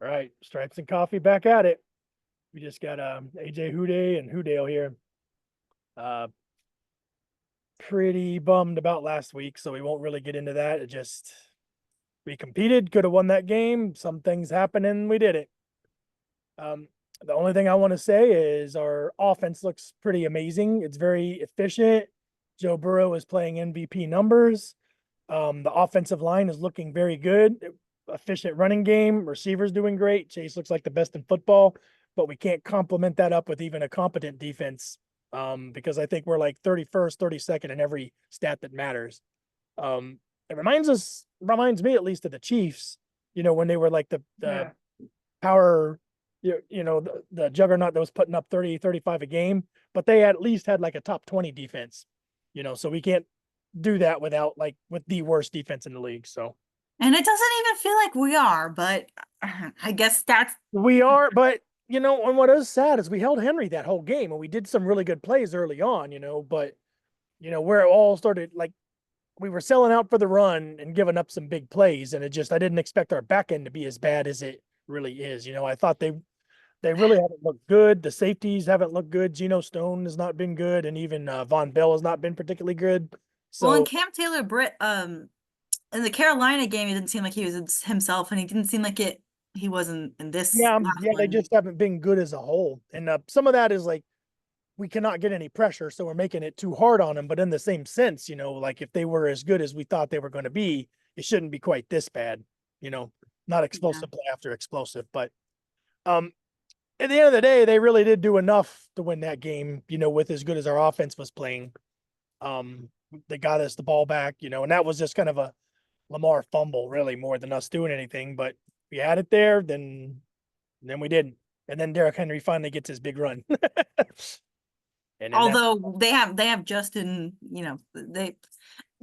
All right, Stripes and Coffee back at it. We just got AJ Houday and Houdale here. Uh Pretty bummed about last week, so we won't really get into that. It just we competed, could have won that game. Some things happened and we did it. Um the only thing I want to say is our offense looks pretty amazing. It's very efficient. Joe Burrow is playing MVP numbers. The offensive line is looking very good. Efficient running game. Receivers doing great. Chase looks like the best in football, but we can't complement that up with even a competent defense. Because I think we're like 31st, 32nd in every stat that matters. It reminds me at least of the Chiefs, when they were like the power, the juggernaut that was putting up 30, 35 a game, but they at least had like a top 20 defense, so we can't do that with the worst defense in the league. So And it doesn't even feel like we are, but I guess that's we are, but and what is sad is we held Henry that whole game and we did some really good plays early on, but where it all started, like we were selling out for the run and giving up some big plays, and I didn't expect our back end to be as bad as it really is. I thought they really haven't looked good. The safeties haven't looked good. Geno Stone has not been good, and even Von Bell has not been particularly good. well, in So Cam Taylor Britt in the Carolina game, he didn't seem like he was himself, and he didn't seem like he wasn't in this last yeah, they one. just haven't been good as a whole, and some of that is like we cannot get any pressure, so we're making it too hard on them. But in the same sense, like if they were as good as we thought they were going to be, it shouldn't be quite this bad. You know, Not Yeah. explosive play after explosive, but um, at the end of the day, they really did do enough to win that game. With as good as our offense was playing, um, they got us the ball back. And that was just kind of a Lamar fumble, really, more than us doing anything. But we had it there, then we didn't. And then Derrick Henry finally gets his big run. And then that Although they have Justin,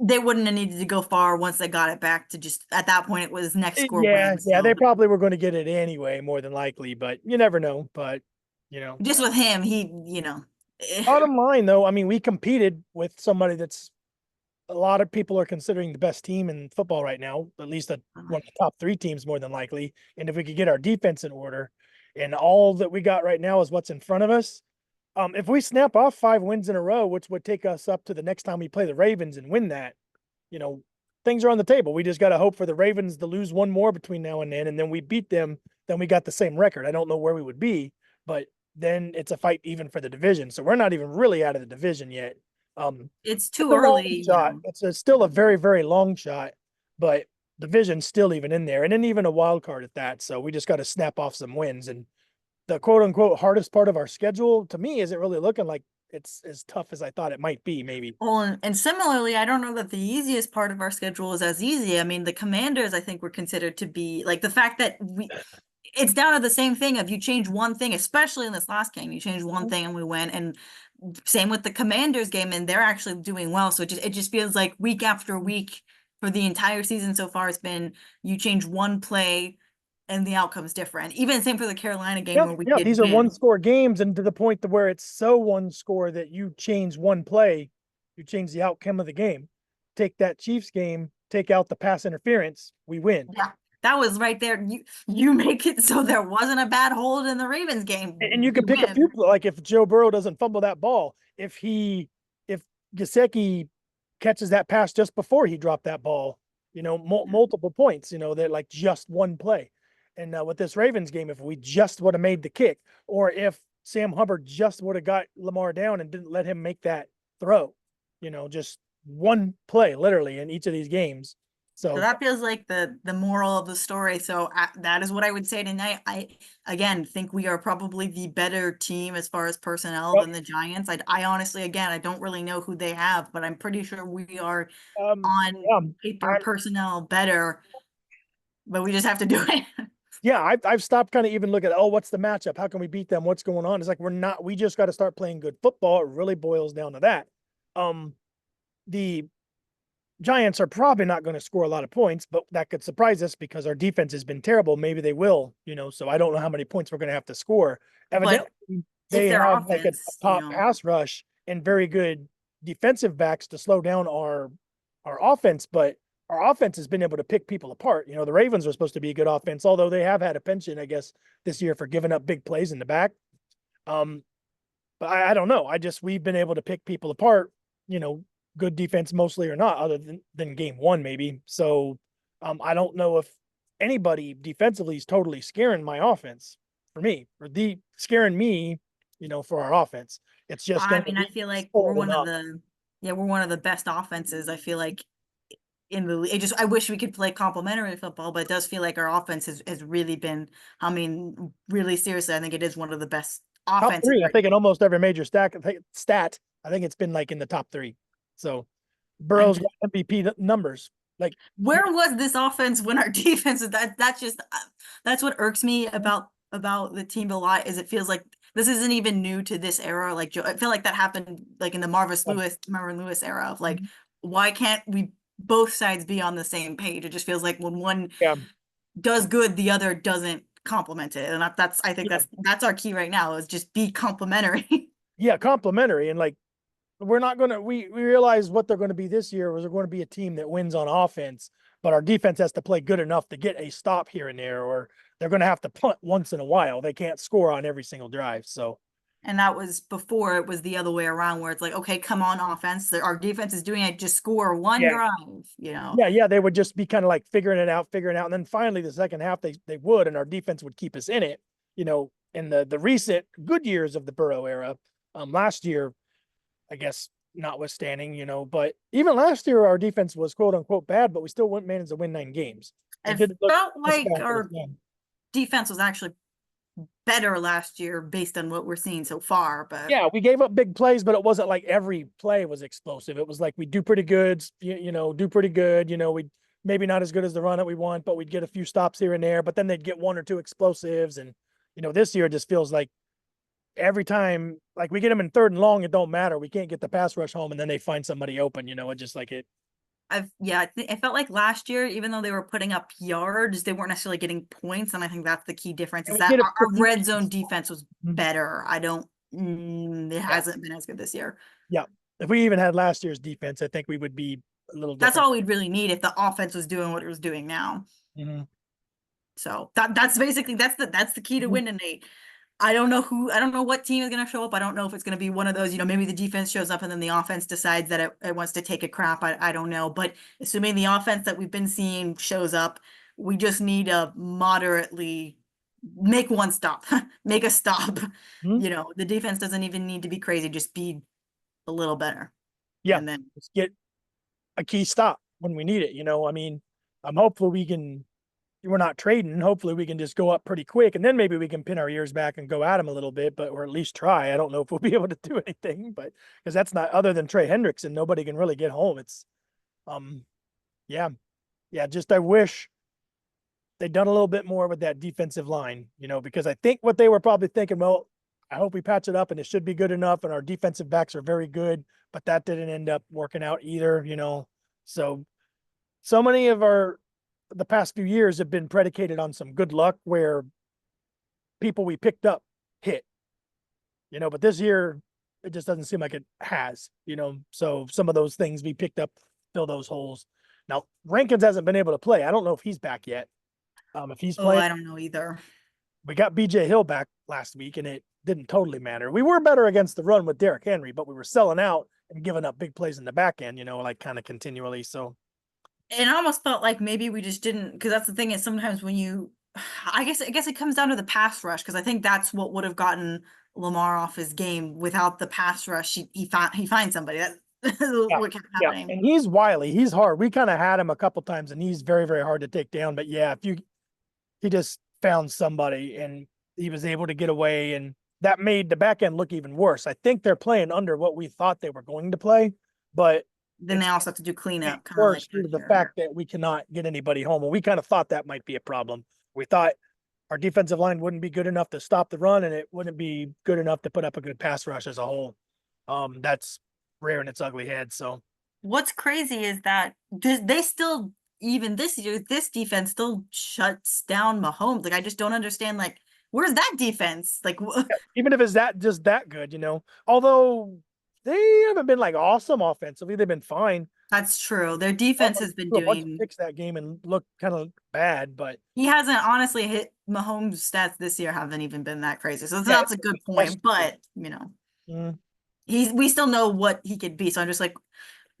they wouldn't have needed to go far once they got it back to just at that point it was next score win. yeah, they So probably were going to get it anyway, more than likely, but you never know. But you know, just with him, bottom line though, I mean, we competed with somebody that's a lot of people are considering the best team in football right now, at least one of the top three teams more than likely. And if we could get our defense in order, and all that we got right now is what's in front of us. If we snap off 5 wins in a row, which would take us up to the next time we play the Ravens and win that, you know, things are on the table. We just got to hope for the Ravens to lose one more between now and then we beat them. Then we got the same record. I don't know where we would be, but then it's a fight even for the division. So we're not even really out of the division yet. it's It's too a long early, shot. Still a very, very long shot, but division's still even in there, and then even a wild card at that. So we just got to snap off some wins. And the quote unquote hardest part of our schedule to me isn't really looking like it's as tough as I thought it might be, maybe. Well, and similarly, I don't know that the easiest part of our schedule is as easy. I mean, the Commanders, I think, were considered to be like the fact that it's down to the same thing of you change one thing, especially in this last game, you change one thing and we win. And same with the Commanders game, and they're actually doing well. So it just feels like week after week for the entire season so far, it's been you change one play and the outcome's different. Even same for the Carolina game Yeah, where we yeah. did These are one win. score games, and to the point to where it's so one score that you change one play, you change the outcome of the game. Take that Chiefs game, take out the pass interference, we win. Yeah, that was right there. You make it so there wasn't a bad hold in the Ravens And you game. can You pick a few, win. like if Joe Burrow doesn't fumble that ball, if Gesicki catches that pass just before he dropped that ball, multiple points, that like just one play. And with this Ravens game, if we just would have made the kick, or if Sam Hubbard just would have got Lamar down and didn't let him make that throw, just one play literally in each of these games. So So that feels like the moral of the story. So that is what I would say tonight. I again think we are probably the better team as far as personnel yep. than the Giants. I honestly, again, I don't really know who they have, but I'm pretty sure we are on Yeah, paper I'm personnel better, but we just have to do it. yeah, I've stopped kind of even looking at, oh, what's the matchup? How can we beat them? What's going on? It's like we just got to start playing good football. It really boils down to that. Um, the Giants are probably not going to score a lot of points, but that could surprise us because our defense has been terrible. Maybe they will, so I don't know how many points we're going to have to score. But Evidently, if they their have like a offense, top pass rush and very good defensive backs to slow down our offense, but our offense has been able to pick people apart. You know, the Ravens are supposed to be a good offense, although they have had a penchant, I guess, this year for giving up big plays in the back. Um, but I don't know. We've been able to pick people apart, you know, good defense mostly or not, other than game one, maybe. So I don't know if anybody defensively is totally scaring my offense for me, or the scaring me, you know, for our offense. It's just I gonna mean, I be feel like we're solid one of enough. the, yeah, we're one of the best offenses. I feel like in the it just I wish we could play complementary football, but it does feel like our offense has really been, I mean, really seriously, I think it is one of the best Top offenses three, I right think, in now. almost every major stat. I think it's been like in the top three. So I'm Burrow's just got MVP numbers. Like, where was this offense when our defense is that's just that's what irks me about the team a lot is it feels like this isn't even new to this era. Like I feel like that happened like in the Marvin Lewis era of like why can't we both sides be on the same page? It just feels like when one yeah, does good, the other doesn't complement it. And that's I think yeah, that's our key right now is just be complimentary. yeah, complimentary. And like, we're not going to, we realize what they're going to be this year was they're going to be a team that wins on offense, but our defense has to play good enough to get a stop here and there, or they're going to have to punt once in a while. They can't score on every single drive. So, And that was before it was the other way around where it's like, okay, come on offense. Our defense is doing it, just score one yeah, drive. yeah, they would just be kind of like figuring it out. And then finally, the second half, they would, and our defense would keep us in it, you know, in the recent good years of the Burrow era. Last year, I guess, notwithstanding, you know, but even last year, our defense was quote unquote bad, but we still wouldn't manage to win 9 games. It It didn't look felt this like bad for this our game. defense was actually better last year based on what we're seeing so far, but Yeah, we gave up big plays, but it wasn't like every play was explosive. It was like we do pretty good, you know, do pretty good. You know, we maybe not as good as the run that we want, but we'd get a few stops here and there. But then they'd get one or two explosives, and you know, this year it just feels like every time, like we get them in third and long, it don't matter. We can't get the pass rush home, and then they find somebody open. You know, it just like it. I felt like last year, even though they were putting up yards, they weren't necessarily getting points. And I think that's the key difference And is we that get a our red zone defense. defense was Mhm. better. I don't, it Yeah, hasn't been as good this year. yeah. If we even had last year's defense, I think we would be a little That's different. all we'd really need if the offense was doing what it was doing now. Mhm. So that's basically that's the key to Mhm. win tonight. I don't know what team is gonna show up. I don't know if it's gonna be one of those, maybe the defense shows up and then the offense decides that it wants to take a crap. I don't know. But assuming the offense that we've been seeing shows up, we just need a moderately make one stop, make a stop. Mhm. The defense doesn't even need to be crazy, just be a little better. Yeah, And then let's get a key stop when we need it. You know, I mean, I'm hopeful we can. We're not trading. Hopefully, we can just go up pretty quick, and then maybe we can pin our ears back and go at them a little bit, but or at least try. I don't know if we'll be able to do anything, but because that's not other than Trey Hendrickson, nobody can really get home. It's um, yeah, yeah. Just I wish they'd done a little bit more with that defensive line. You know, because I think what they were probably thinking, well, I hope we patch it up and it should be good enough, and our defensive backs are very good, but that didn't end up working out either. You know, so many of our the past few years have been predicated on some good luck where people we picked up hit, you know, but this year it just doesn't seem like it has, you know. So some of those things we picked up fill those holes. Now Rankins hasn't been able to play. I don't know if he's back yet. If he's oh, playing, I don't know either. we got BJ Hill back last week and it didn't totally matter. We were better against the run with Derrick Henry, but we were selling out and giving up big plays in the back end, you know, like kind of continually. So It almost felt like maybe we just didn't, because that's the thing is sometimes when you, I guess it comes down to the pass rush because I think that's what would have gotten Lamar off his game. Without the pass rush, he finds somebody. That's yeah, what kept yeah. happening. And he's wily. He's hard. We kind of had him a couple times and he's very, very hard to take down. But yeah, if you he just found somebody and he was able to get away, and that made the back end look even worse. I think they're playing under what we thought they were going to play, but Then they it's also have to do getting cleanup, kind of like worse due to last the year. fact that we cannot get anybody home. And we kind of thought that might be a problem. We thought our defensive line wouldn't be good enough to stop the run, and it wouldn't be good enough to put up a good pass rush as a whole. That's rearing its ugly head. So What's crazy is that they still, even this year, this defense still shuts down Mahomes. Like I just don't understand. Like where's that defense? Like yeah, even if it's that just that good, you know, although they haven't been like awesome offensively, they've been fine. That's true. Their Butler defense has been threw a bunch of doing. picks that game and looked kind of bad, but He hasn't honestly hit Mahomes' stats this year haven't even been that crazy. So yeah, that's it's a good last point. year. But Mm. we still know what he could be. So I'm just like,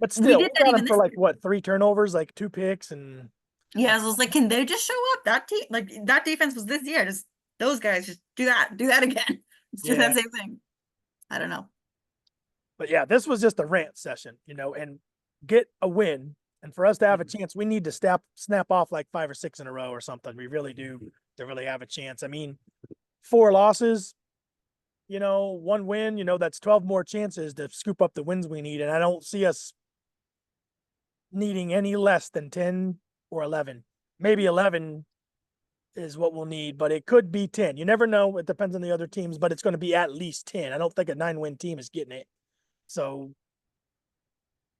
But we still, did we that got him even for this like year. what, 3 turnovers, like 2 picks, and Yeah, like, I was like, can they just show up? That team, like that defense was this year. Just those guys, just do that again. Just do yeah. that same thing. I don't know. But yeah, this was just a rant session, and get a win. And for us to have a chance, we need to snap off like 5 or 6 in a row or something. We really do to really have a chance. I mean, 4 losses, 1 win, that's 12 more chances to scoop up the wins we need. And I don't see us needing any less than 10 or 11. Maybe 11 is what we'll need, but it could be 10. You never know. It depends on the other teams, but it's going to be at least 10. I don't think a 9-win team is getting it. So,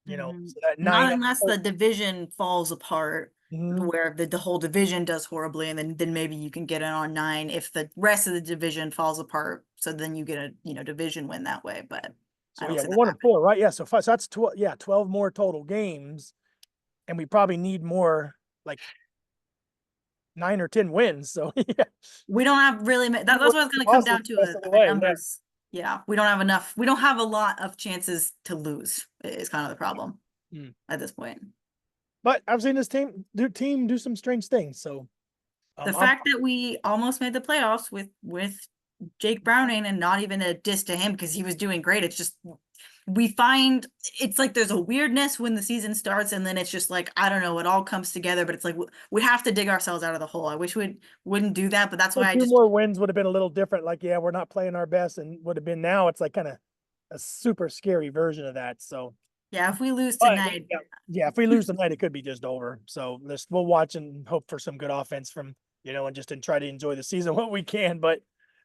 Mhm. so that Not nine. unless the division falls apart, Mhm. where the whole division does horribly, and then maybe you can get it on 9 if the rest of the division falls apart. So then you get a division win that way. But I So don't yeah, see we're that one and happening. four, right? Yeah. So five, so that's 12. Yeah, 12 more total games, and we probably need more, like 9 or 10 wins. So yeah, We don't have really that's fewer what it's going to come losses down to the rest of the a way. Yeah. numbers. Yeah, we don't have enough. We don't have a lot of chances to lose. Is kind of the problem Mm. at this point. But I've seen this team do some strange things. So The I'm fact that we almost made the playoffs with Jake Browning and not even a diss to him because he was doing great. It's just we find it's like there's a weirdness when the season starts and then it's just like I don't know, it all comes together, but it's like we have to dig ourselves out of the hole. I wish we wouldn't do that, but that's a why I few just more wins would have been a little different. Like, yeah, we're not playing our best, and would have been now. It's like kind of a super scary version of that. So, yeah, if we lose but tonight, yeah, if we lose tonight, it could be just over. So we'll watch and hope for some good offense from and just try to enjoy the season what we can. But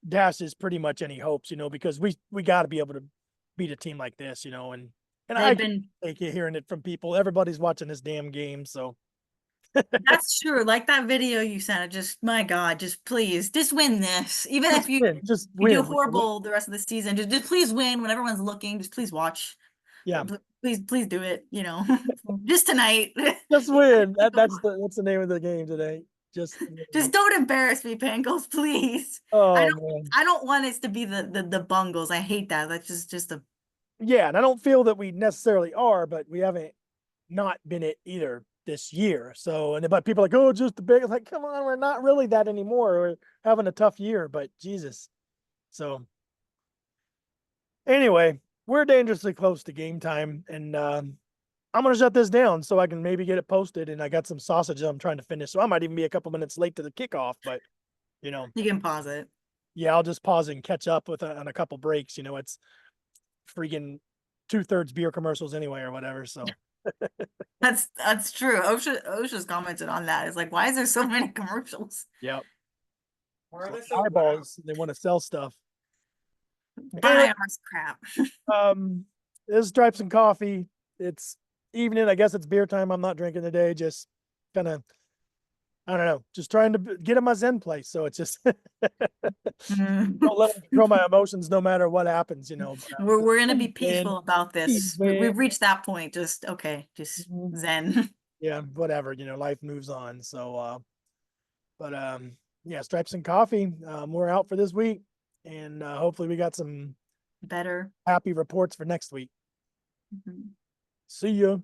dash is pretty much any hopes, because we got to be able to beat a team like this, and I they've can been take it hearing it from people. Everybody's watching this damn game, so that's true. Like that video you sent, just my God, just please, just win this. Even if just win, just you do win. horrible the rest of the season, just please win when everyone's looking. Just please watch. Yeah, Please do it. Just tonight. just win. That's the name of the game today. Just Just win. don't embarrass me, Bengals, please. I Oh don't man. I don't want it to be the Bungles. I hate that. That's just a Yeah, and I don't feel that we necessarily are, but we haven't not been it either this year. So, but people are like, oh, just the big. It's like, come on, we're not really that anymore. We're having a tough year, but Jesus. So, anyway, we're dangerously close to game time, and I'm gonna shut this down so I can maybe get it posted. And I got some sausage I'm trying to finish, so I might even be a couple minutes late to the kickoff. But you know, you can pause it. yeah, I'll just pause and catch up with on a couple breaks. It's freaking 2/3 beer commercials anyway, or whatever. So. That's true. OSHA's commented on that. It's like, why is there so many commercials? Yeah. Why are So they so loud? eyeballs, they want to sell stuff. Anyway, Buy our crap. this is Stripes and Coffee. It's evening. I guess it's beer time. I'm not drinking today. Just kind of, I don't know, just trying to get in my Zen place. So it's just don't let them control my emotions no matter what happens, But We're gonna be teams win, peaceful about teams this. win. We've reached that point. Just okay, just Mhm. zen. Yeah, whatever, life moves on. So, but yeah, Stripes and Coffee. We're out for this week, and hopefully we got some Better. happy reports for next week. Mhm. See ya.